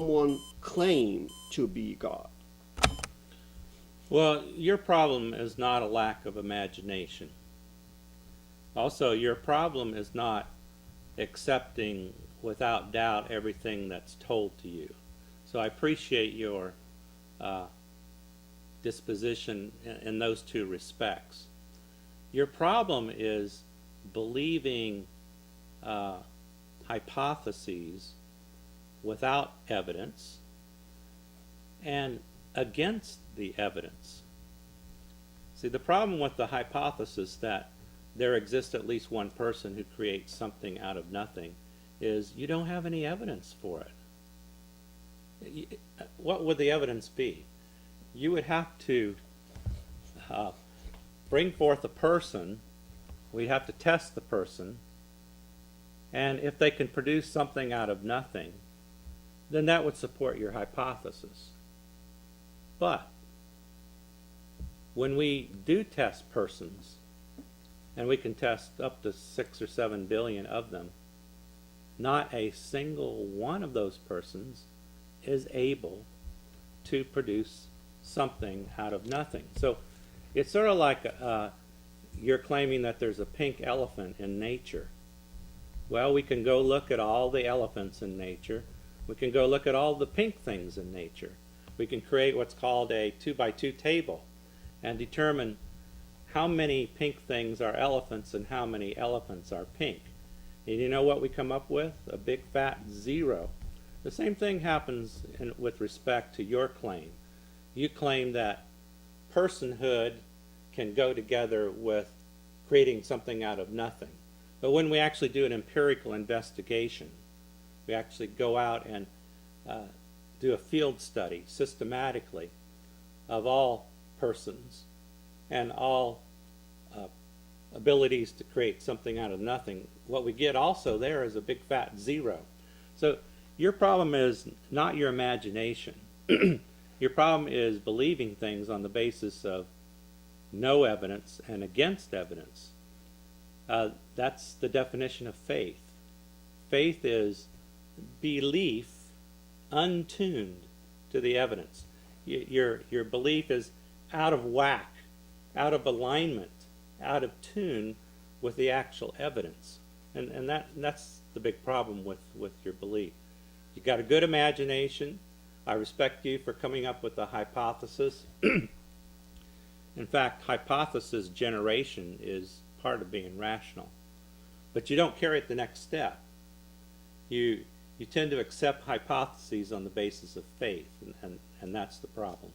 someone claim to be God? Well, your problem is not a lack of imagination. Also, your problem is not accepting without doubt everything that's told to you. So I appreciate your disposition in those two respects. Your problem is believing hypotheses without evidence and against the evidence. See, the problem with the hypothesis that there exists at least one person who creates something out of nothing is you don't have any evidence for it. What would the evidence be? You would have to bring forth a person, we'd have to test the person, and if they can produce something out of nothing, then that would support your hypothesis. But when we do test persons, and we can test up to 6 or 7 billion of them, not a single one of those persons is able to produce something out of nothing. So it's sort of like you're claiming that there's a pink elephant in nature. Well, we can go look at all the elephants in nature. We can go look at all the pink things in nature. We can create what's called a 2x2 table and determine how many pink things are elephants and how many elephants are pink. And you know what we come up with? A big fat 0. The same thing happens with respect to your claim. You claim that personhood can go together with creating something out of nothing. But when we actually do an empirical investigation, we actually go out and do a field study systematically of all persons and all abilities to create something out of nothing. What we get also there is a big fat 0. So your problem is not your imagination. Your problem is believing things on the basis of no evidence and against evidence. That's the definition of faith. Faith is belief untuned to the evidence. Your belief is out of whack, out of alignment, out of tune with the actual evidence. And that's the big problem with your belief. You got a good imagination. I respect you for coming up with a hypothesis. In fact, hypothesis generation is part of being rational. But you don't carry it the next step. You tend to accept hypotheses on the basis of faith, and that's the problem.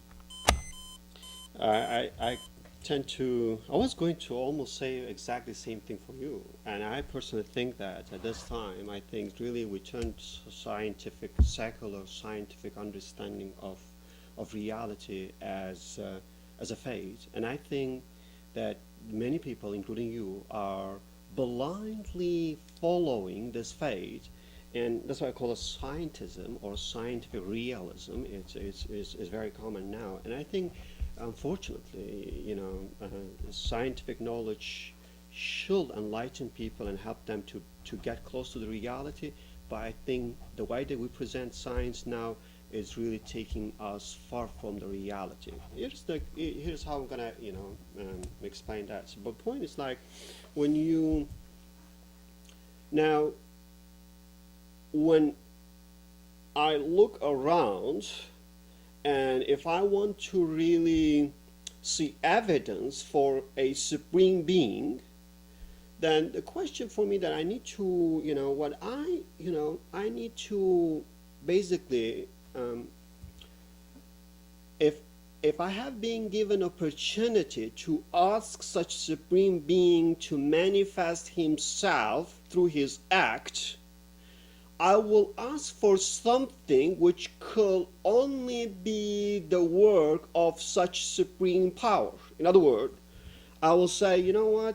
I was going to almost say exactly the same thing for you. And I personally think that at this time, I think really we turn to secular scientific understanding of reality as a faith. And I think that many people, including you, are blindly following this faith. And that's why I call it scientism or scientific realism. It's very common now. And I think, unfortunately, scientific knowledge should enlighten people and help them to get close to the reality. But I think the way that we present science now is really taking us far from the reality. Here's how I'm gonna explain that. So, but the point is like when I look around, and if I want to really see evidence for a supreme being, then the question for me that I need to, I need to basically, if I have been given opportunity to ask such supreme being to manifest himself through his act, I will ask for something which could only be the work of such supreme power. In other words, I will say, you know what?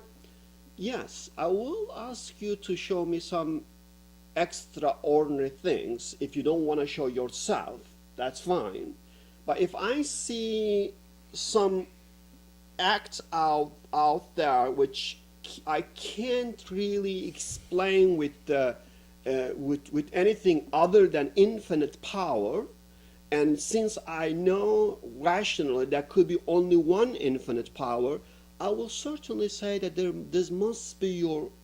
Yes, I will ask you to show me some extraordinary things. If you don't want to show yourself, that's fine. But if I see some act out there which I can't really explain with with anything other than infinite power. And since I know rationally there could be only one infinite power, I will certainly say that this must be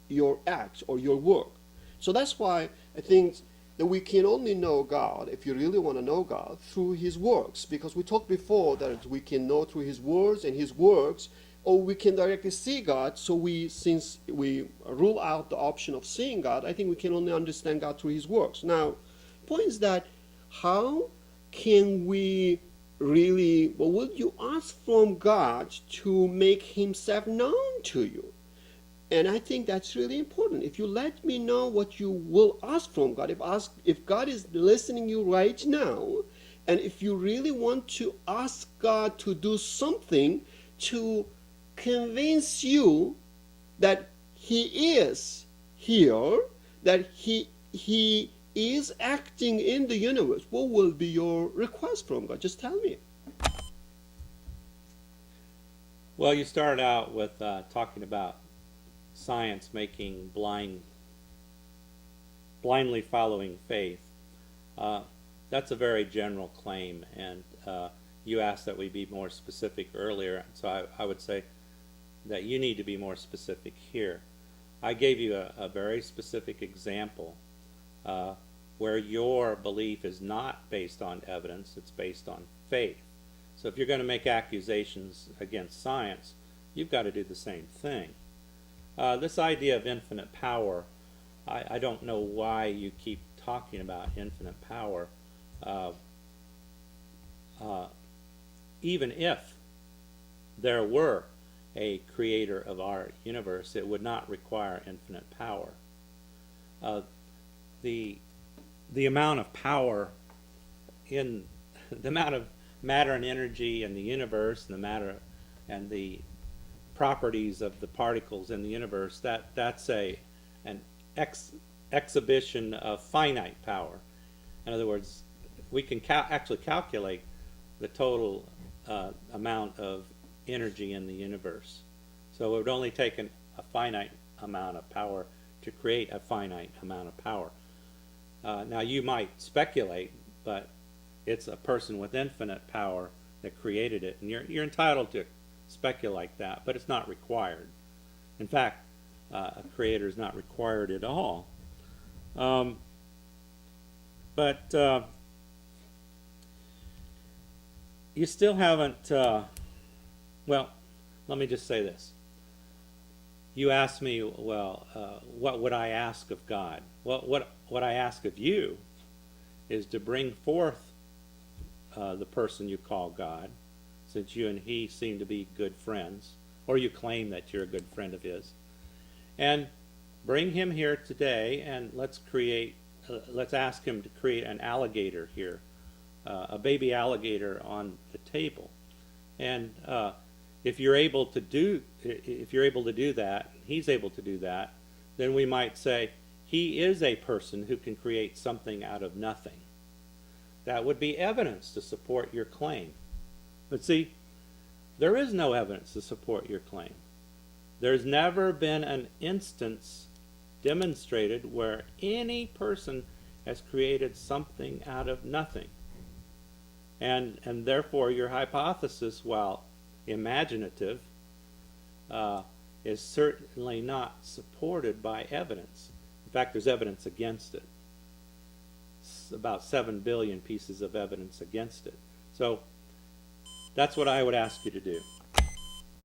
your act or your work. So that's why I think that we can only know God, if you really want to know God, through his works. Because we talked before that we can know through his words and his works, or we can directly see God. So since we rule out the option of seeing God, I think we can only understand God through his works. Now, the point is that how can we really, well, would you ask from God to make himself known to you? And I think that's really important. If you let me know what you will ask from God, if God is listening you right now, and if you really want to ask God to do something to convince you that he is here, that he is acting in the universe, what will be your request from God? Just tell me. Well, you started out with talking about science making blindly following faith. That's a very general claim, and you asked that we be more specific earlier, so I would say that you need to be more specific here. I gave you a very specific example where your belief is not based on evidence, it's based on faith. So if you're going to make accusations against science, you've got to do the same thing. This idea of infinite power, I don't know why you keep talking about infinite power. Even if there were a creator of our universe, it would not require infinite power. The amount of power in the amount of matter and energy in the universe, and the matter and the properties of the particles in the universe, that's an exhibition of finite power. In other words, we can actually calculate the total amount of energy in the universe. So it would only take a finite amount of power to create a finite amount of power. Now you might speculate, but it's a person with infinite power that created it, and you're entitled to speculate that, but it's not required. In fact, a creator is not required at all. But you still haven't, well, let me just say this. You asked me, well, what would I ask of God? Well, what I ask of you is to bring forth the person you call God, since you and he seem to be good friends, or you claim that you're a good friend of his, and bring him here today, and let's ask him to create an alligator here, a baby alligator on the table. And if you're able to do that, he's able to do that, then we might say he is a person who can create something out of nothing. That would be evidence to support your claim. But see, there is no evidence to support your claim. There's never been an instance demonstrated where any person has created something out of nothing. And therefore your hypothesis, while imaginative, is certainly not supported by evidence. In fact, there's evidence against it. It's about 7 billion pieces of evidence against it. So that's what I would ask you to do.